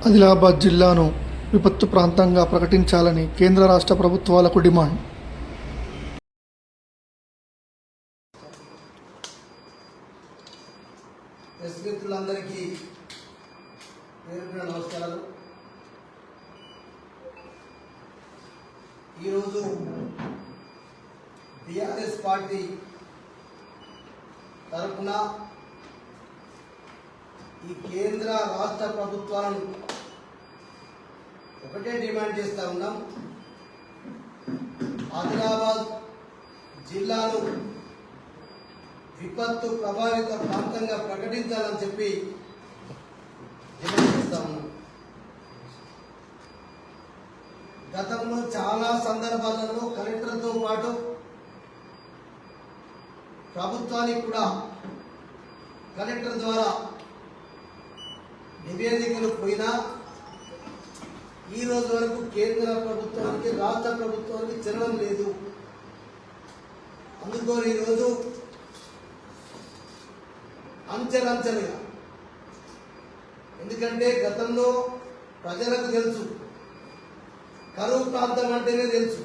ఆదిలాబాద్ జిల్లాను విపత్తు ప్రాంతంగా ప్రకటించాలని కేంద్ర రాష్ట్ర ప్రభుత్వాలకు డిమాండ్. ప్రెస్ మిత్రులందరికీ నమస్కారాలు. ఈరోజు బీఆర్ఎస్ పార్టీ తరఫున ఈ కేంద్ర రాష్ట్ర ప్రభుత్వాలను ఒకటే డిమాండ్ చేస్తూ ఉన్నాం. ఆదిలాబాద్ జిల్లాను విపత్తు ప్రభావిత ప్రాంతంగా ప్రకటించాలని చెప్పి డిమాండ్ చేస్తూ ఉన్నాం. గతంలో చాలా సందర్భాలలో కలెక్టర్తో పాటు ప్రభుత్వానికి కూడా కలెక్టర్ ద్వారా నివేదికలు పోయినా ఈ రోజు వరకు కేంద్ర ప్రభుత్వానికి రాష్ట్ర ప్రభుత్వానికి చెరవడం లేదు. అందుకని ఈరోజు అంచెలంచెలుగా, ఎందుకంటే గతంలో ప్రజలకు తెలుసు, కరువు ప్రాంతం అంటేనే తెలుసు,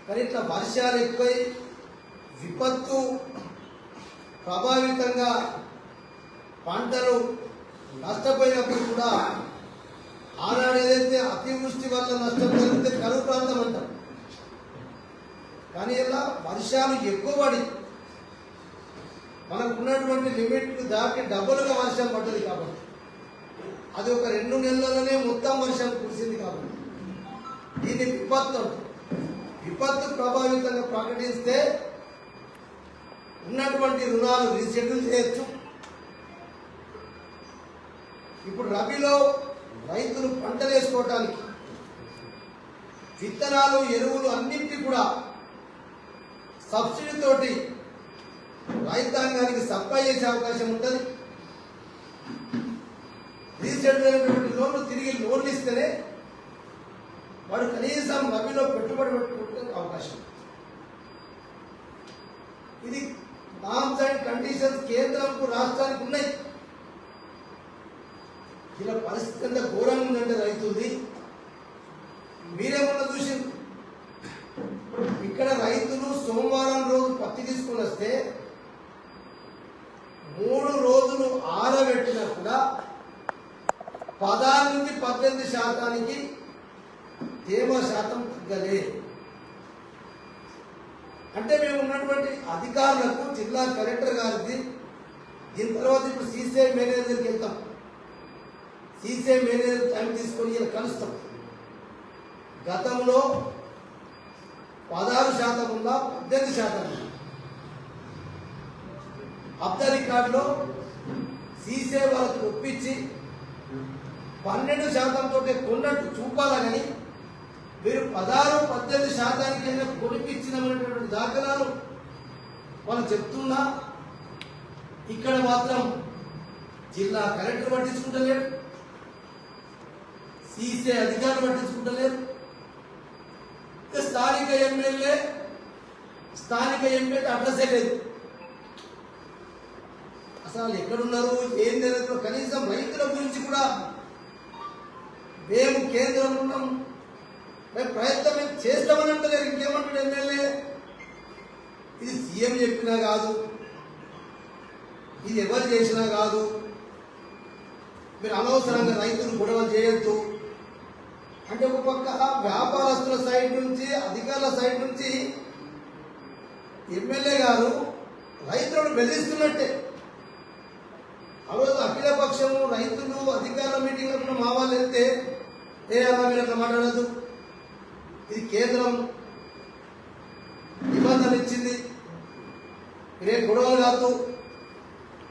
కానీ ఇట్లా వర్షాలు ఎక్కువై విపత్తు ప్రభావితంగా పంటలు నష్టపోయినప్పుడు కూడా ఆనాడు ఏదైతే అతివృష్టి వల్ల నష్టం జరిగితే కరువు ప్రాంతం అంటాం. కానీ ఇలా వర్షాలు ఎక్కువ పడి మనకు ఉన్నటువంటి లిమిట్ దాటి డబుల్గా వర్షం పడ్డది కాబట్టి, అది ఒక 2 నెలలలోనే మొత్తం వర్షం కురిసింది కాబట్టి దీన్ని విపత్తు ప్రభావితంగా ప్రకటిస్తే ఉన్నటువంటి రుణాలు రీషెడ్యూల్ చేయొచ్చు. ఇప్పుడు రబీలో రైతులు పంటలు వేసుకోవటానికి విత్తనాలు, ఎరువులు అన్నింటినీ కూడా సబ్సిడీతోటి రైతాంగానికి సప్లై చేసే అవకాశం ఉంటుంది. రీసెంట్ అయినటువంటి లోన్లు తిరిగి లోన్లు ఇస్తేనే వాడు కనీసం రబీలో పెట్టుబడి పెట్టుకుంటే అవకాశం. ఇది నామ్స్ అండ్ కండిషన్స్ కేంద్రంకు రాష్ట్రానికి ఉన్నాయి. ఇలా పరిస్థితి అంతా ఘోరంగా ఉందంటే రైతులది. మీరేమన్నా చూసి ఇక్కడ రైతులు సోమవారం రోజు పత్తి తీసుకుని వస్తే 3 రోజులు ఆరబెట్టినా కూడా 16 నుంచి 18% తేమ శాతం తగ్గలే. అంటే మేము ఉన్నటువంటి అధికారులకు, జిల్లా కలెక్టర్ గారికి, దీని తర్వాత ఇప్పుడు సీసీఐ మేనేజర్కి వెళ్తాం. సీసీఐ మేనేజర్ టైం తీసుకొని ఇలా కలుస్తాం. గతంలో 16% ఉందా, 18% ఉందా? అబ్దా రికార్డులో సీసీఐ వాళ్ళకి ఒప్పించి 12% కొన్నట్టు చూపాలా, కానీ మీరు 16-18% కొనిపించినటువంటి దాఖలాలు వాళ్ళు చెప్తున్నా ఇక్కడ మాత్రం జిల్లా కలెక్టర్ పట్టించుకుంటలేరు, సీసీఐ అధికారులు పట్టించుకుంటలేరు. స్థానిక ఎమ్మెల్యే అడ్రస్సే లేదు. అసలు ఎక్కడున్నారు, ఏం జరుగుతుందో కనీసం రైతుల గురించి కూడా మేము కేంద్రంలో ఉన్నాం, మేము ప్రయత్నం చేస్తామని అంటలేరు. ఇంకేమంటాడు ఎమ్మెల్యే? ఇది సీఎం చెప్పినా కాదు, ఇది ఎవరు చేసినా కాదు, మీరు అనవసరంగా రైతులు గొడవలు చేయొద్దు అంటే ఒక పక్క వ్యాపారస్తుల సైడ్ నుంచి, అధికారుల సైడ్ నుంచి ఎమ్మెల్యే గారు రైతులను బెదిరిస్తున్నట్టే. ఆ రోజు అఖిల పక్షము రైతులు అధికారుల మీటింగ్లో మా వాళ్ళు వెళ్తే, అలా మీరు అట్లా మాట్లాడద్దు, ఇది కేంద్రం నిబంధన ఇచ్చింది, మీరే గొడవలు కాదు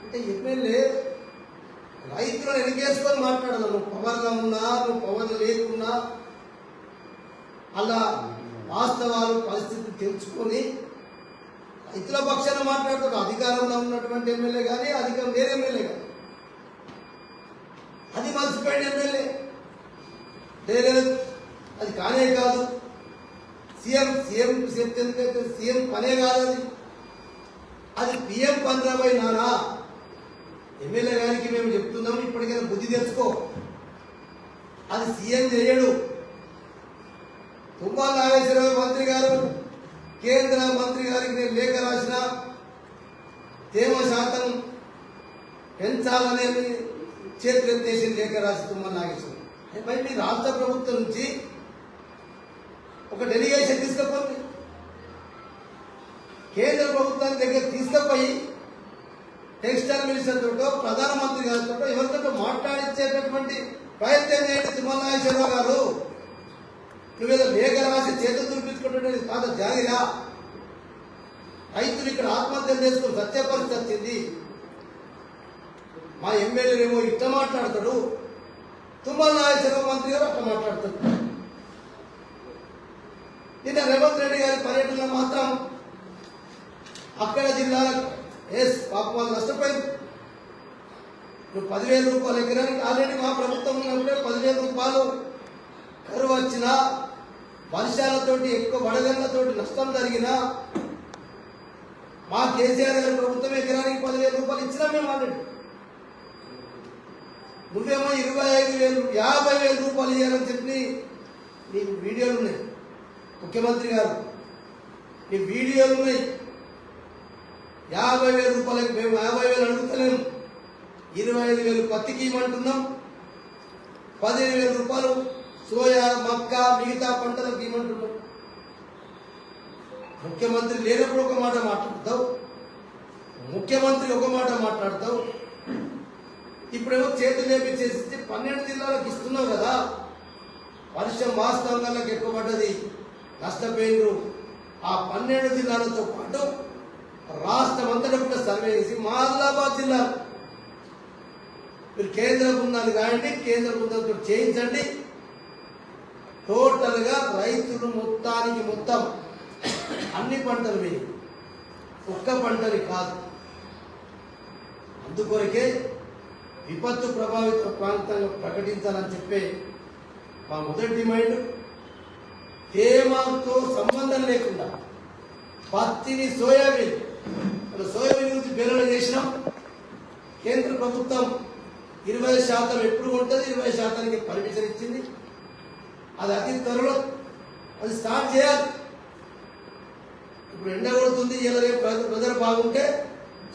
అంటే ఎమ్మెల్యే రైతులను ఎన్నికేసుకొని మాట్లాడాలి. నువ్వు పవర్లో ఉన్నా, నువ్వు పవర్లో లేకున్నా, అలా వాస్తవాలు పరిస్థితి తెలుసుకొని రైతుల పక్షాన మాట్లాడుతాడు. అధికారంలో ఉన్నటువంటి ఎమ్మెల్యే కానీ, అధికారం లేని ఎమ్మెల్యే కానీ, అది మర్చిపోయిన ఎమ్మెల్యే లేదు, అది కానే కాదు. సీఎం చెప్తే సీఎం పనే కాదు, అది పిఎం 15 నానా. ఎమ్మెల్యే గారికి మేము చెప్తున్నాం, ఇప్పటికైనా బుద్ధి తెచ్చుకో. అది సీఎం చేయడు. తుమ్మల నాగేశ్వరరావు మంత్రి గారు కేంద్ర మంత్రి గారికి నేను లేఖ రాసిన తేమ శాతం పెంచాలనేది చేతులెత్తేసి లేఖ రాసి తుమ్మల నాగేశ్వరరావు మరి మీ రాష్ట్ర ప్రభుత్వం నుంచి ఒక డెలిగేషన్ తీసుకపోండి, కేంద్ర ప్రభుత్వానికి దగ్గర తీసుకుపోయి టెక్స్టైల్ మినిస్టర్ తోటో ప్రధానమంత్రి గారితో ఎవరితో మాట్లాడించేటటువంటి ప్రయత్నం చేయండి. తుమ్మల నాగేశ్వరరావు గారు, నువ్వేదో లేఖ రాసి చేతులు దురిపించుకుంటుంటే కాదు జాగిరా. రైతులు ఇక్కడ ఆత్మహత్యలు చేసుకుని సత్య పరిస్థితి వచ్చింది. మా ఎమ్మెల్యేనేమో ఇట్లా మాట్లాడతాడు, తుమ్మల నాగేశ్వరరావు మంత్రి గారు అట్లా మాట్లాడతాడు. నిన్న రేవంత్ రెడ్డి గారి పర్యటనలో మాత్రం అక్కడ జిల్లాలకు పాపం వాళ్ళు నష్టపోయింది. నువ్వు 10,000 రూపాయలు ఎకరానికి ఆల్రెడీ మా ప్రభుత్వం ఉన్నప్పుడే 10,000 రూపాయలు కరువు వచ్చినా, వర్షాలతోటి ఎక్కువ వడగళ్లతోటి నష్టం జరిగినా మా కేసీఆర్ గారి ప్రభుత్వం ఎకరానికి 10,000 రూపాయలు ఇచ్చినా మేము ఆల్రెడీ. నువ్వేమో 25,000 50,000 రూపాయలు ఇవ్వాలని చెప్పి నీకు వీడియోలు ఉన్నాయి ముఖ్యమంత్రి గారు, నీ వీడియోలు ఉన్నాయి. 50,000 రూపాయలకు మేము 50,000 అడుగుతలేము, 25,000 పత్తికి ఇవ్వమంటున్నాం, 15,000 రూపాయలు సోయా మక్క మిగతా పంటలకు ఇవ్వమంటున్నాం. ముఖ్యమంత్రి లేనప్పుడు ఒక మాట మాట్లాడతావు, ముఖ్యమంత్రి ఒక మాట మాట్లాడతావు. ఇప్పుడేమో చేతులు లేపించేసి 12 జిల్లాలకు ఇస్తున్నావు కదా. వర్షం వాస్తవంగా ఎక్కువ పడ్డది, నష్టపోయినరు. ఆ 12 జిల్లాలతో పాటు రాష్ట్రం అంతటా కూడా సర్వే చేసి మా ఆదిలాబాద్ జిల్లా మీరు కేంద్ర బృందాలు కాయండి, కేంద్ర బృందంతో చేయించండి. టోటల్గా రైతులు మొత్తానికి మొత్తం అన్ని పంటలు వేయి, ఒక్క పంటని కాదు. అందుకొరకే విపత్తు ప్రభావిత ప్రాంతంగా ప్రకటించాలని చెప్పే మా మొదటి డిమాండ్. తేమతో సంబంధం లేకుండా పత్తిని సోయాబీన్ గురించి బేరణ చేసినాం. కేంద్ర ప్రభుత్వం 20% ఎప్పుడు ఉంటుంది, 20%కి పర్మిషన్ ఇచ్చింది. అది అతి త్వరలో అది స్టార్ట్ చేయాలి. ఇప్పుడు ఎండ కొడుతుంది, ఇలా రేపు వెదర్ బాగుంటే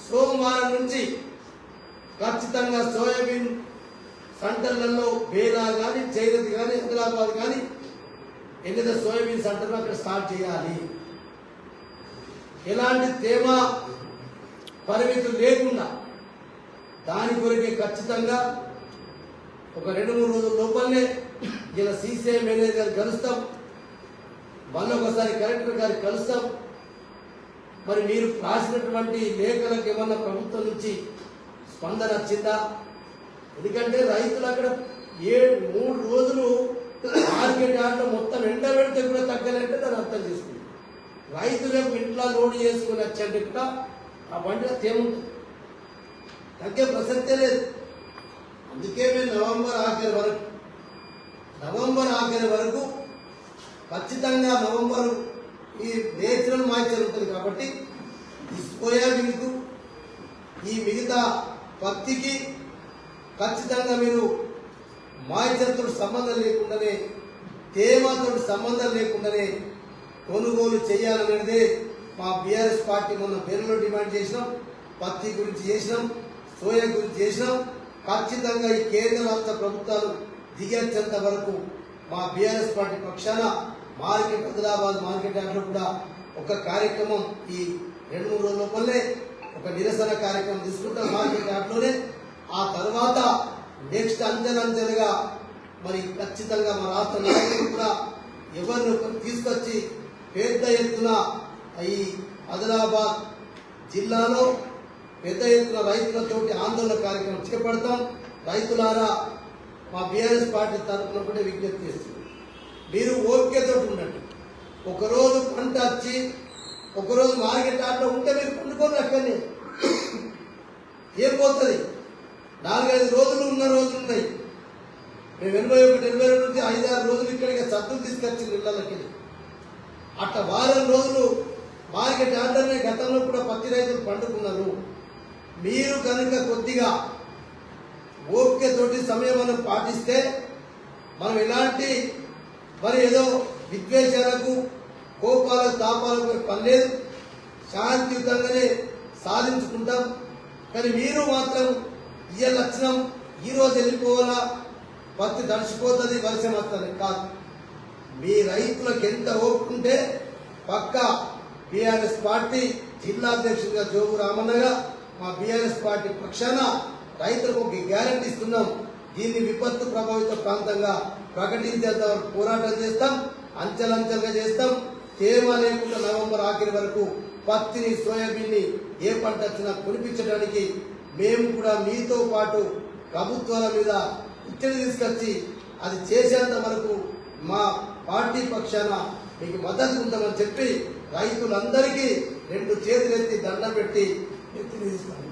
సోమవారం నుంచి ఖచ్చితంగా సోయాబీన్ సెంటర్లలో బేలా కానీ జైరత్ కానీ హైదరాబాద్ కానీ ఎన్నైతే సోయాబీన్ సెంటర్లో అక్కడ స్టార్ట్ చేయాలి. ఎలాంటి తేమ పరిమితులు లేకుండా దాని కొరకే ఖచ్చితంగా ఒక 2-3 రోజుల లోపలనే ఇలా సీసీఐ మేనేజర్ గారు కలుస్తాం, మళ్ళీ ఒకసారి కలెక్టర్ గారికి కలుస్తాం. మరి మీరు రాసినటువంటి లేఖలకు ఏమన్నా ప్రభుత్వం నుంచి స్పందన వచ్చిందా? ఎందుకంటే రైతులు అక్కడ 3 రోజులు మార్కెట్ యార్డ్లో మొత్తం ఎండ పెడితే కూడా తగ్గలేంటే దాన్ని అర్థం చేసుకుంది. రైతులకు ఇంట్లో లోడ్ చేసుకుని వచ్చంటే కూడా ఆ బండిలో తేమ ఉంటుంది, తగ్గే ప్రసక్తే లేదు. అందుకే మేము నవంబర్ ఆఖరి వరకు ఖచ్చితంగా నవంబర్ ఈ నేచురల్ మాయిశ్చర్ ఉంటుంది కాబట్టి ఈ సోయాబీన్కు ఈ మిగతా పత్తికి ఖచ్చితంగా మీరు మాయిశ్చర్తో సంబంధం లేకుండానే తేమతో సంబంధం లేకుండానే కొనుగోలు చేయాలనేది మా బీఆర్ఎస్ పార్టీ మొన్న పేరులో డిమాండ్ చేసినాం. పత్తి గురించి చేసినాం, సోయా గురించి చేసినాం. ఖచ్చితంగా ఈ కేంద్ర రాష్ట్ర ప్రభుత్వాలు దిగేంత వరకు మా బీఆర్ఎస్ పార్టీ పక్షాన ఆదిలాబాద్ మార్కెట్ యార్డ్లో కూడా ఒక కార్యక్రమం ఈ 2-3 రోజుల లోపలనే ఒక నిరసన కార్యక్రమం తీసుకుంటాం మార్కెట్ యార్డ్లోనే. ఆ తర్వాత నెక్స్ట్ అంచెలంచెలుగా మరి ఖచ్చితంగా మా రాష్ట్ర నాయకులు కూడా ఎవరిని తీసుకొచ్చి పెద్ద ఎత్తున ఈ ఆదిలాబాద్ జిల్లాలో పెద్ద ఎత్తున రైతులతోటి ఆందోళన కార్యక్రమం చేపడతాం. రైతులారా మా బీఆర్ఎస్ పార్టీ తరఫున కూడా విజ్ఞప్తి చేస్తుంది, మీరు ఓపికతో ఉండండి. ఒకరోజు పంట వచ్చి ఒకరోజు మార్కెట్ యార్డ్లో ఉంటే మీరు పండుకొని అక్కడనే ఏం పోతుంది. 4-5 రోజులు ఉన్న రోజులు ఉన్నాయి. మేము 81-82 నుంచి 5-6 రోజులు ఇక్కడికి సత్తులు తీసుకొచ్చింది ఇళ్ళకి. అట్లా వారం రోజులు మార్కెట్ యార్డ్లోనే గతంలో కూడా పత్తి రైతులు పండుకున్నారు. మీరు కనుక కొద్దిగా ఓపికతోటి సమయం పాటిస్తే మనం ఎలాంటి మరి ఏదో విద్వేషాలకు కోపాలకు తాపాలకు పని లేదు, శాంతియుతంగానే సాధించుకుంటాం. కానీ మీరు మాత్రం ఇయ్య లక్షణం ఈరోజు వెళ్ళిపోవాలా, పత్తి దడిచిపోతుంది, వర్షం వస్తుంది కాదు. మీ రైతులకు ఎంత ఓపుకుంటే పక్క బీఆర్ఎస్ పార్టీ జిల్లా అధ్యక్షుడిగా జోగు రామన్నగా మా బీఆర్ఎస్ పార్టీ పక్షాన రైతులకు ఒక గ్యారంటీ ఇస్తున్నాం. దీన్ని విపత్తు ప్రభావిత ప్రాంతంగా ప్రకటించేంత వరకు పోరాటం చేస్తాం, అంచెలంచెలుగా చేస్తాం. తేమ లేకుండా నవంబర్ ఆఖరి వరకు పత్తిని, సోయాబీన్ని ఏ పంట వచ్చినా కొనిపించడానికి మేము కూడా మీతో పాటు ప్రభుత్వాల మీద ఒత్తిడి తీసుకొచ్చి అది చేసేంత వరకు మా పార్టీ పక్షాన మీకు మద్దతు ఉందామని చెప్పి రైతులందరికీ 2 చేతులెత్తి దండం పెట్టి ఎత్తి నిలుస్తాం.